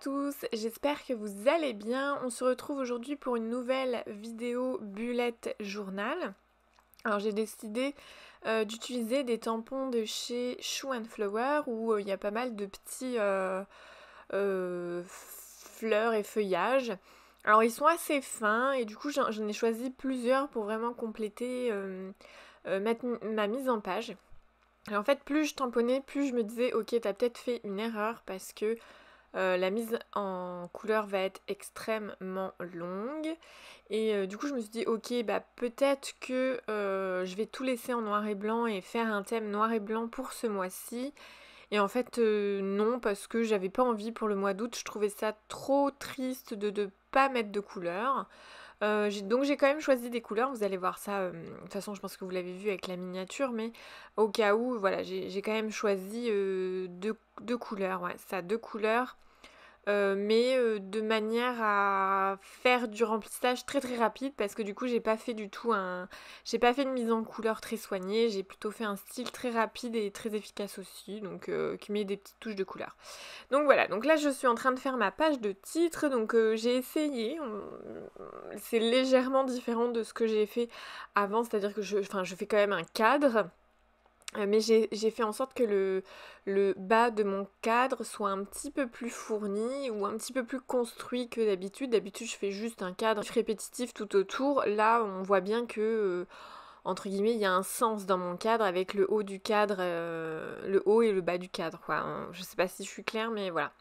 tous, j'espère que vous allez bien. On se retrouve aujourd'hui pour une nouvelle vidéo bullet journal. Alors j'ai décidé d'utiliser des tampons de chez Shoe and Flower où il y a pas mal de petits fleurs et feuillages. Alors ils sont assez fins et du coup j'en ai choisi plusieurs pour vraiment compléter ma mise en page. Et en fait plus je tamponnais, plus je me disais ok t'as peut-être fait une erreur parce que la mise en couleur va être extrêmement longue et du coup je me suis dit ok bah peut-être que je vais tout laisser en noir et blanc et faire un thème noir et blanc pour ce mois-ci et en fait non parce que j'avais pas envie pour le mois d'août, je trouvais ça trop triste de pas mettre de couleur. Donc j'ai quand même choisi des couleurs, vous allez voir ça, de toute façon je pense que vous l'avez vu avec la miniature, mais au cas où, voilà, j'ai quand même choisi deux couleurs, ouais, ça, deux couleurs, mais de manière à faire du remplissage très très rapide parce que du coup j'ai pas fait du tout j'ai pas fait une mise en couleur très soignée, j'ai plutôt fait un style très rapide et très efficace aussi, donc qui met des petites touches de couleur. Donc voilà, donc là je suis en train de faire ma page de titre, donc j'ai essayé, c'est légèrement différent de ce que j'ai fait avant, c'est-à-dire que je fais quand même un cadre. Mais j'ai fait en sorte que le bas de mon cadre soit un petit peu plus fourni ou un petit peu plus construit que d'habitude. D'habitude, je fais juste un cadre répétitif tout autour. Là, on voit bien que, entre guillemets, il y a un sens dans mon cadre avec le haut du cadre, le haut et le bas du cadre, quoi. Je sais pas si je suis claire, mais voilà.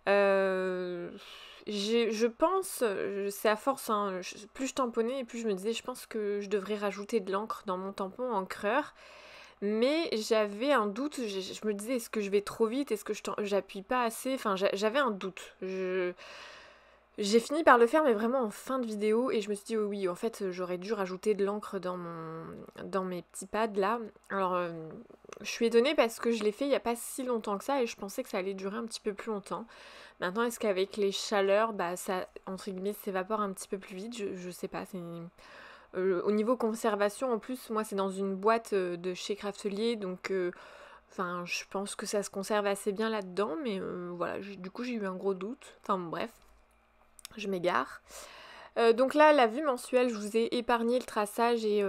Je pense, c'est à force, hein, plus je tamponnais et plus je me disais, je pense que je devrais rajouter de l'encre dans mon tampon encreur. Mais j'avais un doute, je me disais est-ce que je vais trop vite, est-ce que j'appuie pas assez, enfin j'avais un doute. J'ai fini par le faire mais vraiment en fin de vidéo et je me suis dit oui en fait j'aurais dû rajouter de l'encre dans mes petits pads là. Alors je suis étonnée parce que je l'ai fait il n'y a pas si longtemps que ça et je pensais que ça allait durer un petit peu plus longtemps. Maintenant est-ce qu'avec les chaleurs bah ça entre guillemets s'évapore un petit peu plus vite, je sais pas, c'est... au niveau conservation, en plus, moi c'est dans une boîte de chez Craftelier, donc je pense que ça se conserve assez bien là-dedans, mais voilà, du coup j'ai eu un gros doute. Enfin bref, je m'égare. Donc là, la vue mensuelle, je vous ai épargné le traçage et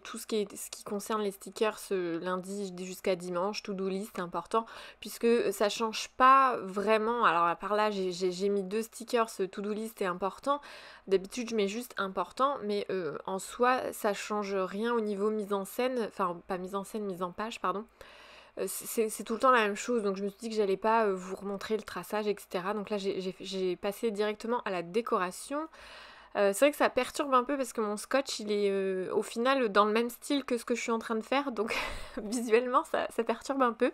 tout ce qui concerne les stickers lundi jusqu'à dimanche, to-do list, c'est important, puisque ça change pas vraiment. Alors à part là, j'ai mis deux stickers, to-do list et important. D'habitude, je mets juste important, mais en soi, ça change rien au niveau mise en scène, enfin pas mise en scène, mise en page, pardon. C'est tout le temps la même chose, donc je me suis dit que j'allais pas vous remontrer le traçage, etc. Donc là j'ai passé directement à la décoration. C'est vrai que ça perturbe un peu parce que mon scotch il est au final dans le même style que ce que je suis en train de faire, donc visuellement ça perturbe un peu.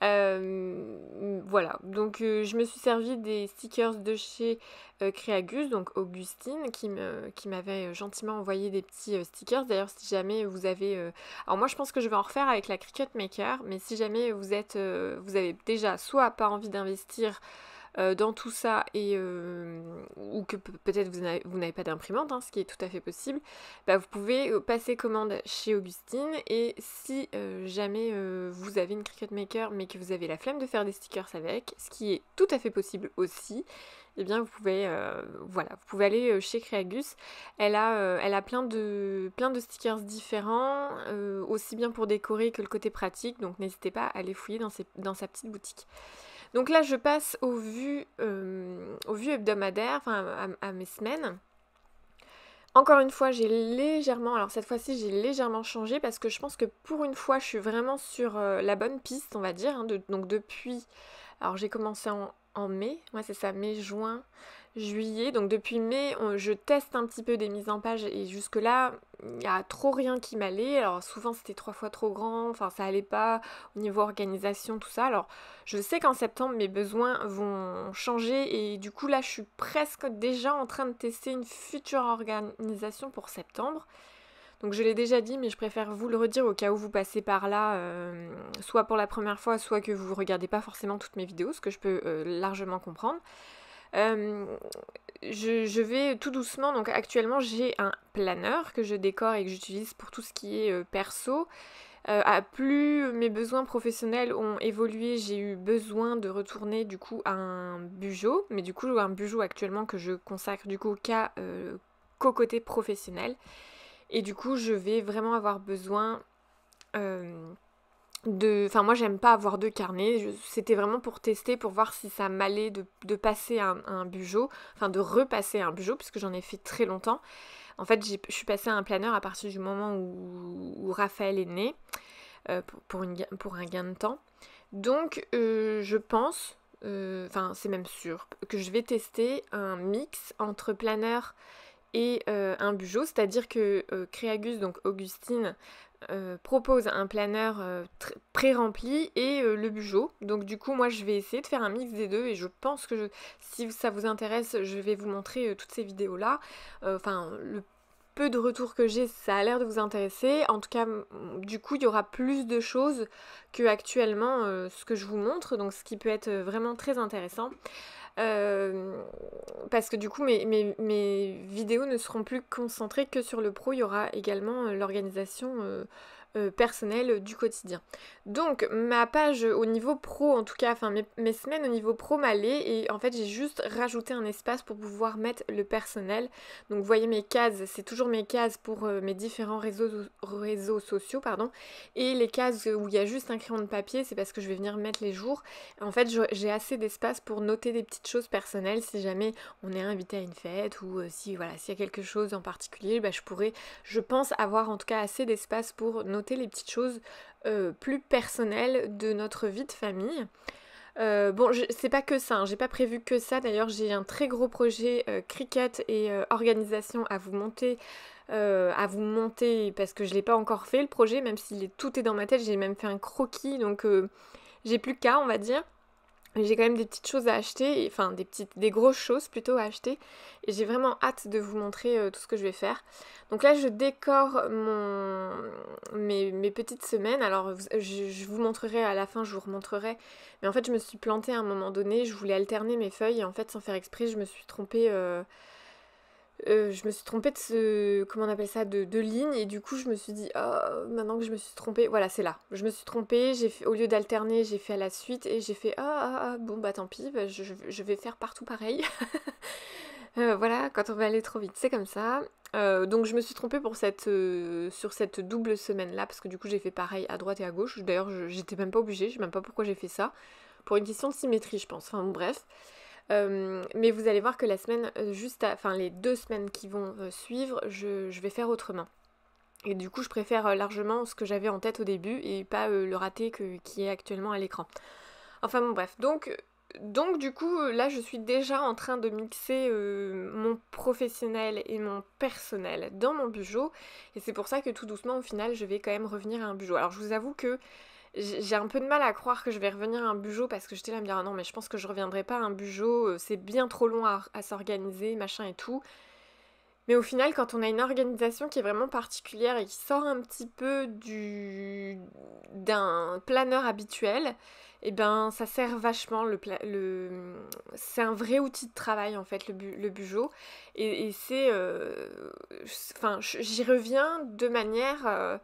Voilà, donc je me suis servi des stickers de chez Creagus, donc Augustine, qui m'avait gentiment envoyé des petits stickers. D'ailleurs, si jamais vous avez... Alors moi, je pense que je vais en refaire avec la Cricut Maker, mais si jamais vous avez déjà soit pas envie d'investir dans tout ça ou que peut-être vous n'avez pas d'imprimante, hein, ce qui est tout à fait possible, bah, vous pouvez passer commande chez Augustine et si jamais vous avez une Cricut Maker mais que vous avez la flemme de faire des stickers avec, ce qui est tout à fait possible aussi, eh bien vous pouvez vous pouvez aller chez Creagus. Elle a plein de stickers différents, aussi bien pour décorer que le côté pratique, donc n'hésitez pas à aller fouiller dans sa petite boutique. Donc là, je passe aux vues hebdomadaires, enfin à mes semaines. Encore une fois, alors cette fois-ci, j'ai légèrement changé parce que je pense que pour une fois, je suis vraiment sur la bonne piste, on va dire. Hein, donc depuis, alors j'ai commencé en mai, ouais c'est ça, mai, juin, juillet. Donc depuis mai, je teste un petit peu des mises en page et jusque là, il n'y a trop rien qui m'allait. Alors souvent c'était 3 fois trop grand, enfin ça allait pas au niveau organisation, tout ça. Alors je sais qu'en septembre mes besoins vont changer et du coup là je suis presque déjà en train de tester une future organisation pour septembre. Donc je l'ai déjà dit, mais je préfère vous le redire au cas où vous passez par là, soit pour la première fois, soit que vous ne regardez pas forcément toutes mes vidéos, ce que je peux largement comprendre. Je vais tout doucement, donc actuellement j'ai un planeur que je décore et que j'utilise pour tout ce qui est perso. Plus mes besoins professionnels ont évolué, j'ai eu besoin de retourner du coup à un bugeot, mais du coup un bugeot actuellement que je consacre du coup qu'au côté professionnel. Et du coup je vais vraiment avoir besoin Enfin moi j'aime pas avoir de carnet, c'était vraiment pour tester, pour voir si ça m'allait de passer à un bugeot, enfin de repasser à un bugeot, puisque j'en ai fait très longtemps. En fait je suis passée à un planeur à partir du moment où Raphaël est né, pour un gain de temps. Donc je pense, enfin c'est même sûr, que je vais tester un mix entre planeur et un bugeot, c'est-à-dire que Créagus, donc Augustine, propose un planeur pré-rempli et le bugeot. Donc du coup moi je vais essayer de faire un mix des deux et je pense que si ça vous intéresse je vais vous montrer toutes ces vidéos là. Enfin le peu de retours que j'ai, ça a l'air de vous intéresser. En tout cas, du coup, il y aura plus de choses que actuellement ce que je vous montre, donc ce qui peut être vraiment très intéressant. Parce que du coup mes vidéos ne seront plus concentrées que sur le pro, il y aura également l'organisation personnelle du quotidien. Donc ma page au niveau pro, en tout cas, enfin mes semaines au niveau pro m'allaient et en fait j'ai juste rajouté un espace pour pouvoir mettre le personnel. Donc vous voyez mes cases, c'est toujours mes cases pour mes différents réseaux sociaux, pardon, et les cases où il y a juste un crayon de papier, c'est parce que je vais venir mettre les jours. En fait j'ai assez d'espace pour noter des petites choses personnelles si jamais on est invité à une fête ou si voilà, s'il y a quelque chose en particulier, bah, je pense avoir en tout cas assez d'espace pour noter les petites choses plus personnelles de notre vie de famille. Bon, c'est pas que ça, hein, j'ai pas prévu que ça. D'ailleurs, j'ai un très gros projet cricket et organisation à vous monter parce que je l'ai pas encore fait le projet, même si tout est dans ma tête. J'ai même fait un croquis, donc j'ai plus qu'à, on va dire. J'ai quand même des petites choses à acheter, enfin des grosses choses plutôt à acheter, et j'ai vraiment hâte de vous montrer tout ce que je vais faire. Donc là je décore mes petites semaines, alors je vous montrerai à la fin, je vous remontrerai, mais en fait je me suis plantée à un moment donné, je voulais alterner mes feuilles, et en fait sans faire exprès je me suis trompée de comment on appelle ça, de ligne, et du coup je me suis dit, oh, maintenant que je me suis trompée, voilà c'est là, je me suis trompée, au lieu d'alterner, j'ai fait à la suite, et j'ai fait, bon bah tant pis, bah, je vais faire partout pareil. Voilà, quand on va aller trop vite, c'est comme ça. Donc je me suis trompée sur cette double semaine là, parce que du coup j'ai fait pareil à droite et à gauche, d'ailleurs j'étais même pas obligée, je sais même pas pourquoi j'ai fait ça, pour une question de symétrie je pense, enfin bon, bref. Mais vous allez voir que la semaine enfin les 2 semaines qui vont suivre, je vais faire autrement. Et du coup, je préfère largement ce que j'avais en tête au début et pas le raté qui est actuellement à l'écran. Enfin bon, bref. Donc du coup, là, je suis déjà en train de mixer mon professionnel et mon personnel dans mon bugeot. Et c'est pour ça que tout doucement, au final, je vais quand même revenir à un bugeot. Alors, je vous avoue que j'ai un peu de mal à croire que je vais revenir à un bugeot parce que j'étais là à me dire ah non mais je pense que je reviendrai pas à un bugeot, c'est bien trop long à s'organiser, machin et tout. Mais au final quand on a une organisation qui est vraiment particulière et qui sort un petit peu d'un planeur habituel, et ben ça sert vachement c'est un vrai outil de travail en fait le bugeot et c'est enfin j'y reviens de manière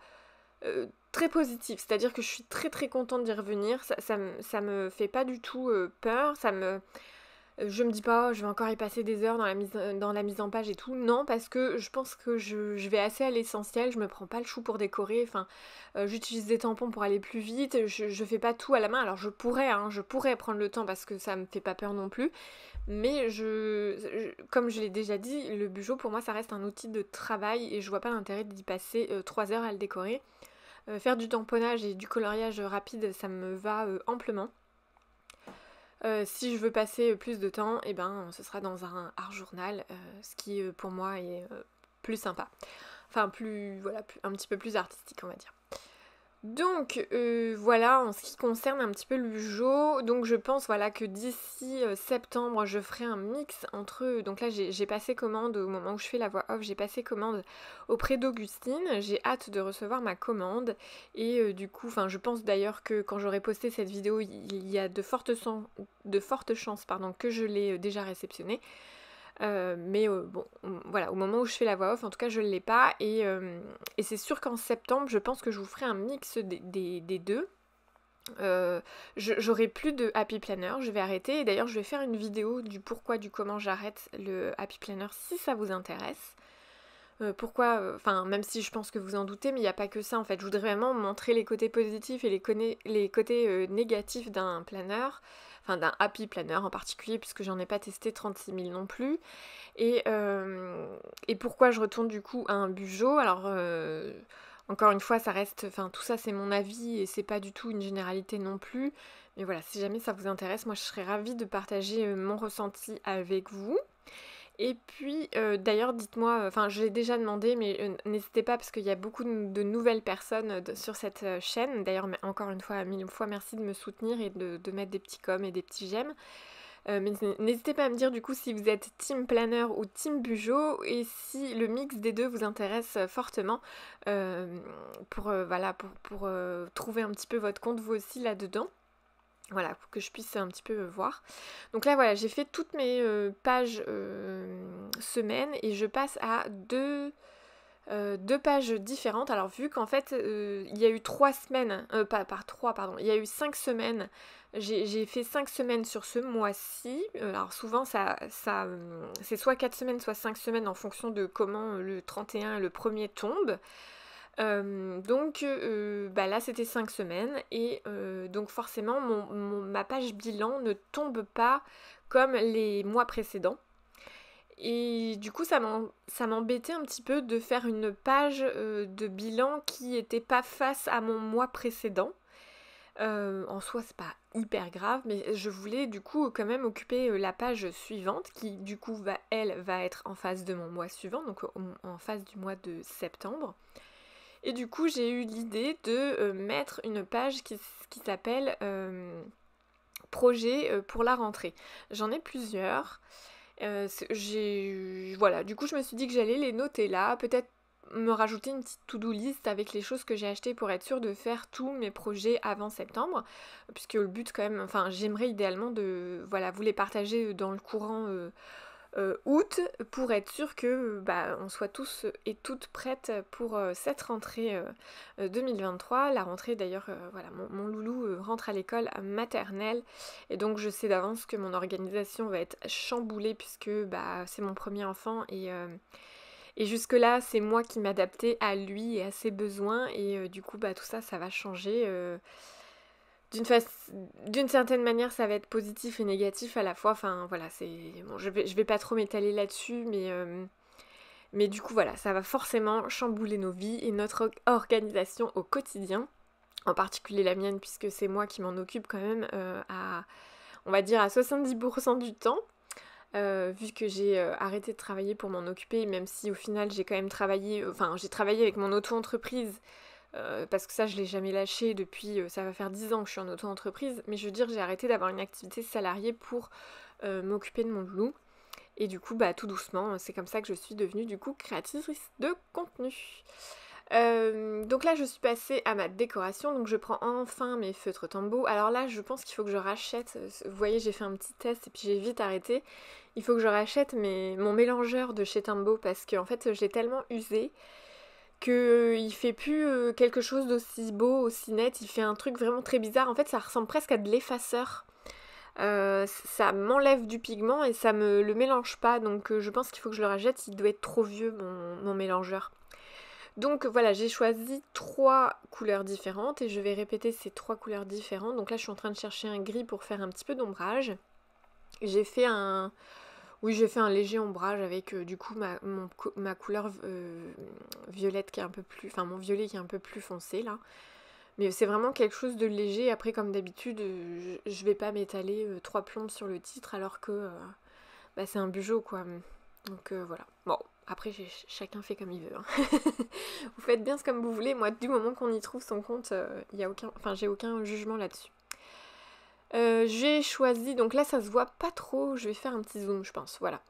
très positive, c'est-à-dire que je suis très très contente d'y revenir, ça me fait pas du tout peur, je me dis pas oh, je vais encore y passer des heures dans la mise en page et tout, non parce que je pense que je vais assez à l'essentiel, je me prends pas le chou pour décorer, enfin j'utilise des tampons pour aller plus vite, je fais pas tout à la main, alors je pourrais prendre le temps parce que ça me fait pas peur non plus, mais comme je l'ai déjà dit, le bugeot pour moi ça reste un outil de travail et je vois pas l'intérêt d'y passer 3 heures à le décorer. Faire du tamponnage et du coloriage rapide, ça me va amplement. Si je veux passer plus de temps, eh ben, ce sera dans un art journal, ce qui pour moi est plus sympa. Enfin, un petit peu plus artistique, on va dire. Donc voilà en ce qui concerne un petit peu le bugeot, donc je pense voilà que d'ici septembre je ferai un mix entre, donc là j'ai passé commande au moment où je fais la voix off, j'ai passé commande auprès d'Augustine, j'ai hâte de recevoir ma commande et du coup, enfin je pense d'ailleurs que quand j'aurai posté cette vidéo il y a de fortes chances pardon, que je l'ai déjà réceptionnée. Mais bon, voilà, au moment où je fais la voix off, en tout cas, je ne l'ai pas. Et c'est sûr qu'en septembre, je pense que je vous ferai un mix des deux. J'aurai plus de Happy Planner, je vais arrêter. Et d'ailleurs, je vais faire une vidéo du pourquoi, du comment j'arrête le Happy Planner si ça vous intéresse. Pourquoi, enfin, même si je pense que vous en doutez, mais il n'y a pas que ça en fait. Je voudrais vraiment montrer les côtés positifs et les côtés négatifs d'un planner, enfin d'un Happy Planner en particulier, puisque j'en ai pas testé 36 000 non plus. Et pourquoi je retourne du coup à un Bujo. Alors, encore une fois, ça reste, enfin, tout ça c'est mon avis et c'est pas du tout une généralité non plus. Mais voilà, si jamais ça vous intéresse, moi je serais ravie de partager mon ressenti avec vous. Et puis, d'ailleurs, dites-moi, enfin, je l'ai déjà demandé, mais n'hésitez pas parce qu'il y a beaucoup de nouvelles personnes sur cette chaîne. D'ailleurs, encore une fois, mille fois merci de me soutenir et de mettre des petits coms et des petits j'aime. Mais n'hésitez pas à me dire du coup si vous êtes Team Planner ou Team Bujo et si le mix des deux vous intéresse fortement voilà, pour trouver un petit peu votre compte vous aussi là-dedans. Voilà, pour que je puisse un petit peu voir. Donc là, voilà, j'ai fait toutes mes pages semaines et je passe à deux pages différentes. Alors vu qu'en fait, il y a eu 3 semaines, pas 3, pardon, il y a eu 5 semaines. J'ai fait 5 semaines sur ce mois-ci. Alors souvent, c'est soit 4 semaines, soit 5 semaines en fonction de comment le 31 et le 1er tombent. Donc là c'était 5 semaines et donc forcément ma page bilan ne tombe pas comme les mois précédents. Et du coup ça m'embêtait un petit peu de faire une page de bilan qui était pas face à mon mois précédent. En soi c'est pas hyper grave, mais je voulais du coup quand même occuper la page suivante qui du coup va être en face de mon mois suivant, donc en face du mois de septembre. Et du coup, j'ai eu l'idée de mettre une page qui s'appelle projet pour la rentrée. J'en ai plusieurs. Voilà, du coup, je me suis dit que j'allais les noter là. Peut-être me rajouter une petite to-do list avec les choses que j'ai achetées pour être sûre de faire tous mes projets avant septembre. Puisque le but quand même, enfin, j'aimerais idéalement vous les partager dans le courant août pour être sûr que on soit tous et toutes prêtes pour cette rentrée 2023. La rentrée d'ailleurs, voilà, mon loulou rentre à l'école maternelle et donc je sais d'avance que mon organisation va être chamboulée puisque c'est mon premier enfant et jusque-là c'est moi qui m'adaptais à lui et à ses besoins et du coup tout ça va changer. D'une certaine manière, ça va être positif et négatif à la fois. Enfin, voilà, je vais pas trop m'étaler là-dessus, mais du coup, voilà, ça va forcément chambouler nos vies et notre organisation au quotidien. En particulier la mienne, puisque c'est moi qui m'en occupe quand même on va dire, à 70% du temps. Vu que j'ai arrêté de travailler pour m'en occuper, même si au final j'ai quand même travaillé, j'ai travaillé avec mon auto-entreprise. Parce que ça je l'ai jamais lâché depuis, ça va faire 10 ans que je suis en auto-entreprise, mais je veux dire j'ai arrêté d'avoir une activité salariée pour m'occuper de mon loulou. Et du coup tout doucement, c'est comme ça que je suis devenue du coup créatrice de contenu. Donc là je suis passée à ma décoration, donc je prends enfin mes feutres Tombow. Alors là je pense qu'il faut que je rachète, vous voyez j'ai fait un petit test et puis j'ai vite arrêté. Il faut que je rachète mon mélangeur de chez Tombow parce que en fait j'ai tellement usé qu'il fait plus quelque chose d'aussi beau, aussi net, il fait un truc vraiment très bizarre. En fait, ça ressemble presque à de l'effaceur. Ça m'enlève du pigment et ça me le mélange pas, donc je pense qu'il faut que je le rachète, il doit être trop vieux mon mélangeur. Donc voilà, j'ai choisi 3 couleurs différentes et je vais répéter ces 3 couleurs différentes. Donc là, je suis en train de chercher un gris pour faire un petit peu d'ombrage. J'ai fait un léger ombrage avec du coup ma couleur violette qui est un peu plus... Enfin mon violet qui est un peu plus foncé là. Mais c'est vraiment quelque chose de léger. Après comme d'habitude, je vais pas m'étaler 3 plombes sur le titre alors que c'est un Bujo quoi. Donc voilà. Bon, après chacun fait comme il veut. Hein. Vous faites bien comme vous voulez. Moi du moment qu'on y trouve son compte, j'ai aucun jugement là-dessus. J'ai choisi, donc là ça se voit pas trop, je vais faire un petit zoom je pense, voilà.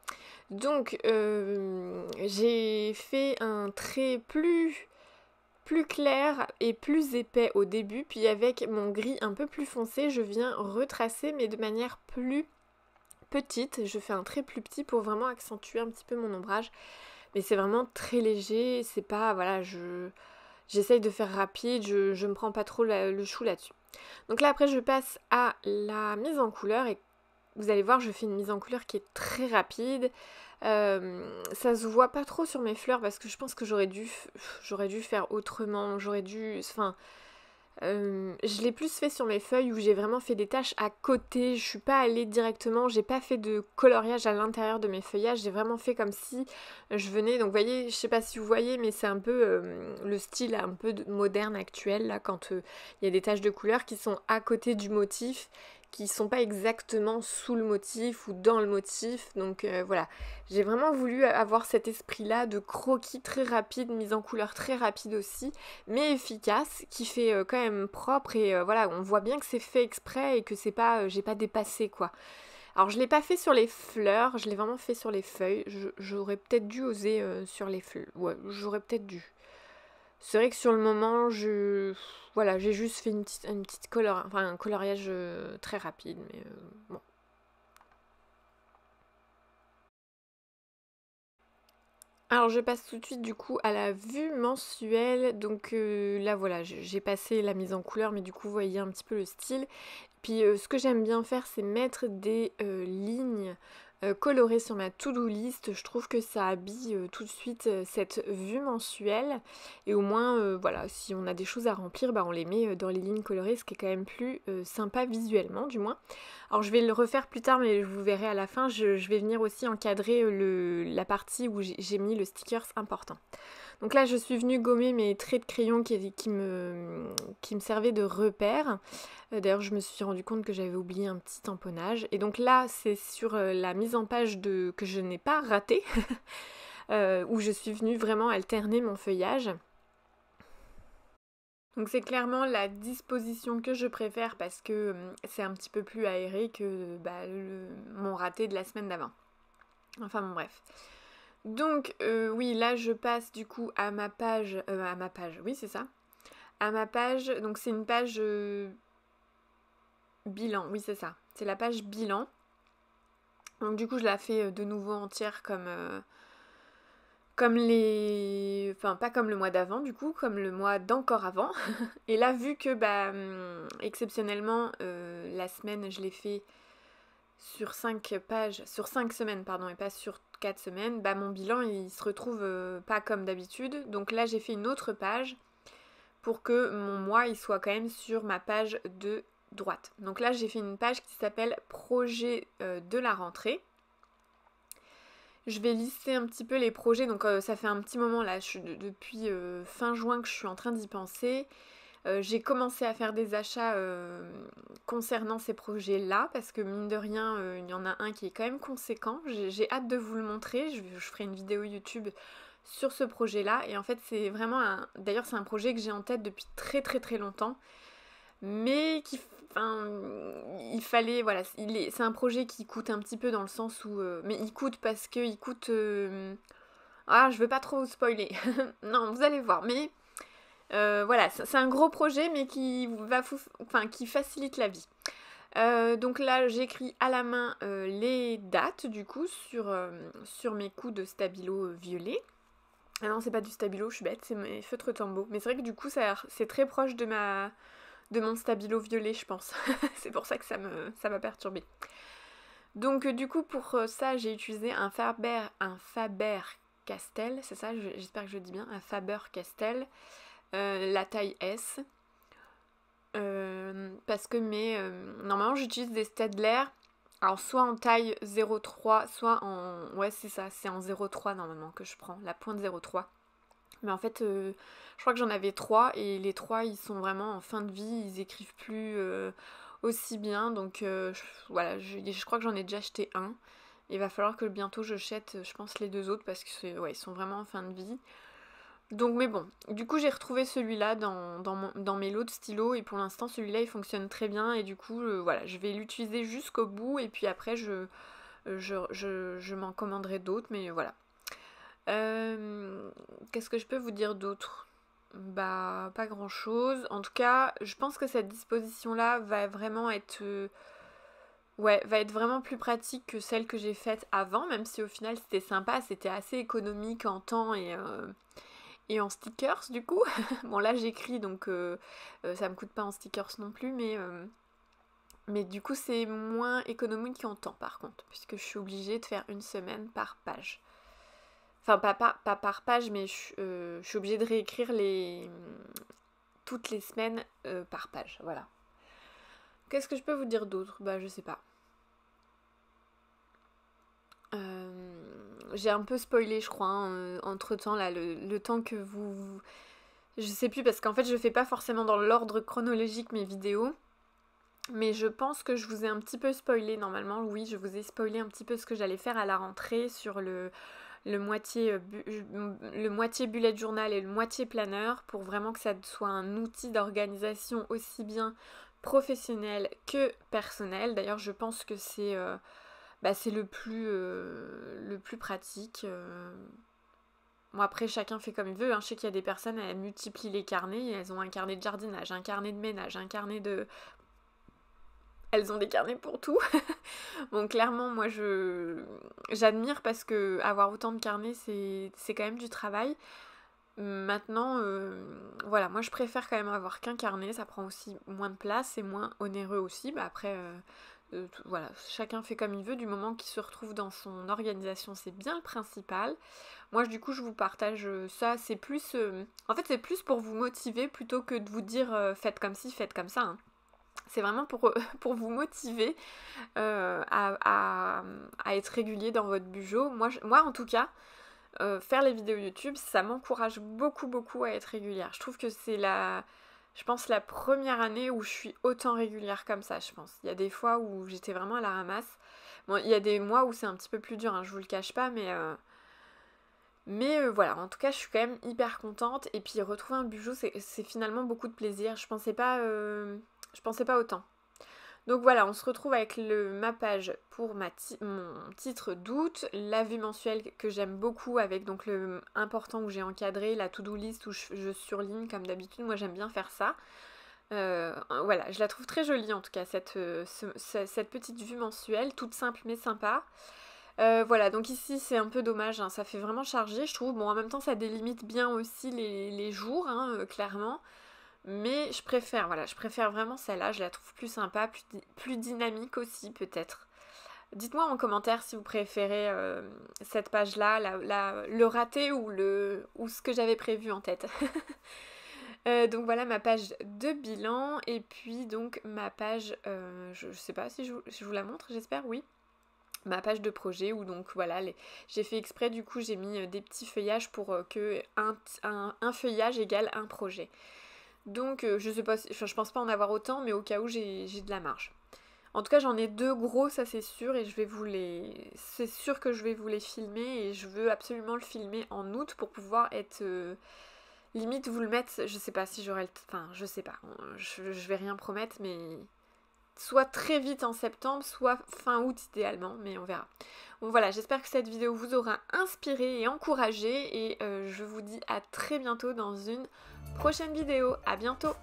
Donc j'ai fait un trait plus clair et plus épais au début, puis avec mon gris un peu plus foncé, je viens retracer mais de manière plus petite, je fais un trait plus petit pour vraiment accentuer un petit peu mon ombrage. Mais c'est vraiment très léger, c'est pas, voilà, j'essaye de faire rapide, je me prends pas trop le chou là-dessus. Donc là après je passe à la mise en couleur et vous allez voir je fais une mise en couleur qui est très rapide. Ça se voit pas trop sur mes fleurs parce que je pense que j'aurais dû faire autrement, je l'ai plus fait sur mes feuilles où j'ai vraiment fait des tâches à côté, je suis pas allée directement, j'ai pas fait de coloriage à l'intérieur de mes feuillages, j'ai vraiment fait comme si je venais, donc vous voyez, je sais pas si vous voyez, mais c'est un peu le style un peu moderne actuel, là, quand il y a des taches de couleur qui sont à côté du motif, qui sont pas exactement sous le motif ou dans le motif, donc voilà. J'ai vraiment voulu avoir cet esprit-là de croquis très rapide, mise en couleur très rapide aussi, mais efficace, qui fait quand même propre et voilà, on voit bien que c'est fait exprès et que c'est pas, j'ai pas dépassé quoi. Alors je l'ai pas fait sur les fleurs, je l'ai vraiment fait sur les feuilles. J'aurais peut-être dû oser sur les fleurs. Ouais, j'aurais peut-être dû. C'est vrai que sur le moment, voilà, j'ai juste fait un coloriage très rapide, mais bon. Alors je passe tout de suite du coup à la vue mensuelle, donc là voilà, j'ai passé la mise en couleur, mais du coup vous voyez un petit peu le style. Puis ce que j'aime bien faire, c'est mettre des lignes colorées sur ma to-do list. Je trouve que ça habille tout de suite cette vue mensuelle. Et au moins, voilà, si on a des choses à remplir, bah, on les met dans les lignes colorées, ce qui est quand même plus sympa visuellement, du moins. Alors je vais le refaire plus tard, mais vous verrez à la fin, je vais venir aussi encadrer la partie où j'ai mis le stickers important. Donc là, je suis venue gommer mes traits de crayon qui me servaient de repère. D'ailleurs, je me suis rendu compte que j'avais oublié un petit tamponnage. Et donc là, c'est sur la mise en page que je n'ai pas ratée, où je suis venue vraiment alterner mon feuillage. Donc c'est clairement la disposition que je préfère parce que c'est un petit peu plus aéré que mon raté de la semaine d'avant. Enfin bon bref. Donc oui, là je passe du coup à ma page, oui c'est ça, à ma page, donc c'est une page bilan, oui c'est ça, c'est la page bilan. Donc du coup je la fais de nouveau entière comme les... Enfin pas comme le mois d'avant du coup, comme le mois d'encore avant. Et là vu que exceptionnellement la semaine je l'ai fait sur 5 pages, sur 5 semaines pardon, et pas sur 4 semaines, bah mon bilan il se retrouve pas comme d'habitude. Donc là j'ai fait une autre page pour que mon mois il soit quand même sur ma page de droite. Donc là j'ai fait une page qui s'appelle projet de la rentrée. Je vais lister un petit peu les projets, donc ça fait un petit moment là, depuis fin juin que je suis en train d'y penser. J'ai commencé à faire des achats concernant ces projets-là, parce que mine de rien, il y en a un qui est quand même conséquent. J'ai hâte de vous le montrer, je ferai une vidéo YouTube sur ce projet-là. Et en fait, c'est vraiment D'ailleurs, c'est un projet que j'ai en tête depuis très très très longtemps, mais il fallait, voilà, c'est un projet qui coûte un petit peu dans le sens où... mais il coûte parce que il coûte... je veux pas trop spoiler. Non, vous allez voir, mais... voilà, c'est un gros projet, mais qui facilite la vie. Donc là, j'écris à la main les dates, du coup, sur mes coups de stabilo violet. Ah non, c'est pas du stabilo, je suis bête, c'est mes feutres Tombow. Mais c'est vrai que du coup, c'est très proche de mon stabilo violet, je pense. C'est pour ça que ça m'a perturbée. Donc du coup, pour ça, j'ai utilisé un Faber-Castell, c'est ça, j'espère que je dis bien, un Faber-Castell, la taille S. Parce que normalement, j'utilise des Staedtler, alors soit en taille 0,3, soit en... Ouais, c'est ça, c'est en 0,3 normalement que je prends, la pointe 0,3. Mais en fait, je crois que j'en avais 3 et les 3 ils sont vraiment en fin de vie, ils écrivent plus aussi bien. Donc voilà, je crois que j'en ai déjà acheté un. Il va falloir que bientôt je jette, je pense, les deux autres parce que ouais, ils sont vraiment en fin de vie. Donc mais bon, du coup j'ai retrouvé celui-là dans mes lots de stylos et pour l'instant celui-là il fonctionne très bien et du coup voilà, je vais l'utiliser jusqu'au bout et puis après je m'en commanderai d'autres mais voilà. Qu'est-ce que je peux vous dire d'autre? Bah pas grand chose. En tout cas, je pense que cette disposition là va vraiment être ouais, va être vraiment plus pratique que celle que j'ai faite avant, même si au final c'était sympa, c'était assez économique en temps et en stickers du coup. Bon là j'écris donc ça me coûte pas en stickers non plus, mais du coup c'est moins économique en temps par contre, puisque je suis obligée de faire une semaine par page. Enfin pas par page, mais je suis obligée de réécrire toutes les semaines par page, voilà. Qu'est-ce que je peux vous dire d'autre? Bah je sais pas. J'ai un peu spoilé je crois, hein, entre temps là, le temps que vous... Je sais plus parce qu'en fait je fais pas forcément dans l'ordre chronologique mes vidéos. Mais je pense que je vous ai un petit peu spoilé normalement, oui, je vous ai spoilé un petit peu ce que j'allais faire à la rentrée sur le moitié bullet journal et le moitié planeur pour vraiment que ça soit un outil d'organisation aussi bien professionnel que personnel. D'ailleurs, je pense que c'est le plus pratique. Bon, après, chacun fait comme il veut. Hein. Je sais qu'il y a des personnes, elles multiplient les carnets. Elles ont un carnet de jardinage, un carnet de ménage, un carnet de... Elles ont des carnets pour tout. Bon, clairement, moi, j'admire parce que avoir autant de carnets, c'est quand même du travail. Maintenant, voilà, moi, je préfère quand même avoir qu'un carnet. Ça prend aussi moins de place, c'est moins onéreux aussi. Bah, après, voilà, chacun fait comme il veut. Du moment qu'il se retrouve dans son organisation, c'est bien le principal. Moi, du coup, je vous partage ça. C'est plus... en fait, c'est plus pour vous motiver plutôt que de vous dire faites comme ci, faites comme ça. Hein. C'est vraiment pour vous motiver à être régulier dans votre bujo. Moi en tout cas, faire les vidéos YouTube, ça m'encourage beaucoup à être régulière. Je trouve que je pense la première année où je suis autant régulière comme ça, je pense. Il y a des fois où j'étais vraiment à la ramasse. Bon, il y a des mois où c'est un petit peu plus dur, hein, je vous le cache pas, mais voilà, en tout cas, je suis quand même hyper contente. Et puis retrouver un bijou, c'est finalement beaucoup de plaisir. Je pensais pas autant. Donc voilà, on se retrouve avec le mappage pour mon titre d'août, la vue mensuelle que j'aime beaucoup avec donc le important où j'ai encadré, la to-do list où je surligne comme d'habitude, moi j'aime bien faire ça. Voilà, je la trouve très jolie en tout cas, cette petite vue mensuelle, toute simple mais sympa. Voilà, donc ici c'est un peu dommage, hein, ça fait vraiment chargé je trouve. Bon, en même temps ça délimite bien aussi les jours, hein, clairement. Mais je préfère vraiment celle-là, je la trouve plus sympa, plus dynamique aussi peut-être. Dites-moi en commentaire si vous préférez cette page-là, le raté ou ce que j'avais prévu en tête. Donc voilà ma page de bilan et puis donc ma page, je sais pas si je vous la montre, j'espère, oui. Ma page de projet où donc voilà, j'ai fait exprès du coup j'ai mis des petits feuillages pour que un feuillage égale un projet. Donc je sais pas, je pense pas en avoir autant, mais au cas où j'ai de la marge. En tout cas j'en ai 2 gros, ça c'est sûr, et c'est sûr que je vais vous les filmer, et je veux absolument le filmer en août pour pouvoir être... limite vous le mettre, je sais pas si j'aurai le... Enfin je sais pas, je vais rien promettre, mais... Soit très vite en septembre, soit fin août idéalement, mais on verra. Bon voilà, j'espère que cette vidéo vous aura inspiré et encouragé, et je vous dis à très bientôt dans une prochaine vidéo. À bientôt!